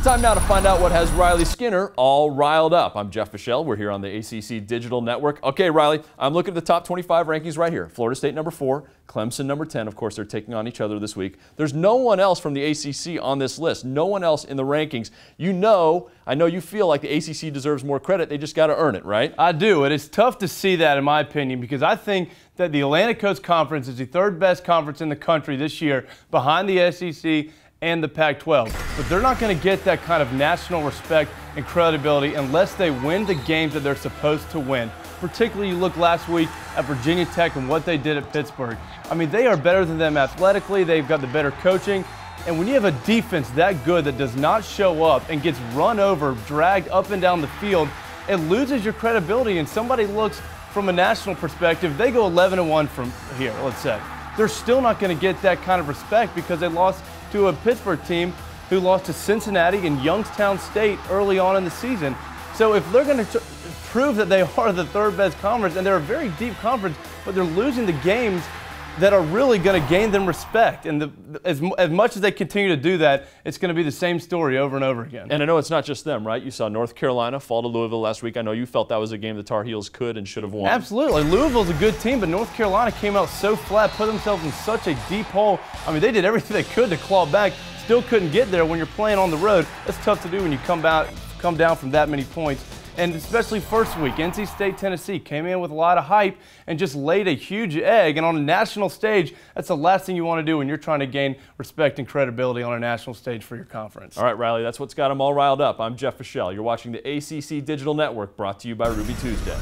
Time now to find out what has Riley Skinner all riled up. I'm Jeff Fischel. We're here on the ACC Digital Network. Okay, Riley, I'm looking at the top 25 rankings right here. Florida State number 4, Clemson number 10. Of course, they're taking on each other this week. There's no one else from the ACC on this list. No one else in the rankings. I know you feel like the ACC deserves more credit. They just got to earn it, right? I do, and it's tough to see that in my opinion because I think that the Atlantic Coast Conference is the third best conference in the country this year behind the SEC and the Pac-12. But they're not going to get that kind of national respect and credibility unless they win the games that they're supposed to win. Particularly, you look last week at Virginia Tech and what they did at Pittsburgh. I mean, they are better than them athletically. They've got the better coaching. And when you have a defense that good that does not show up and gets run over, dragged up and down the field, it loses your credibility. And somebody looks from a national perspective, they go 11-1 from here, let's say. They're still not going to get that kind of respect because they lost to a Pittsburgh team who lost to Cincinnati and Youngstown State early on in the season. So if they're going to prove that they are the third best conference, and they're a very deep conference, but they're losing the games that are really going to gain them respect. And as much as they continue to do that, it's going to be the same story over and over again. And I know it's not just them, right? You saw North Carolina fall to Louisville last week. I know you felt that was a game the Tar Heels could and should have won. Absolutely. Louisville's a good team, but North Carolina came out so flat, put themselves in such a deep hole. I mean, they did everything they could to claw back, still couldn't get there when you're playing on the road. That's tough to do when you come down from that many points. And especially first week, NC State, Tennessee came in with a lot of hype and just laid a huge egg. And on a national stage, that's the last thing you want to do when you're trying to gain respect and credibility on a national stage for your conference. All right, Riley, that's what's got them all riled up. I'm Jeff Fischel. You're watching the ACC Digital Network, brought to you by Ruby Tuesday.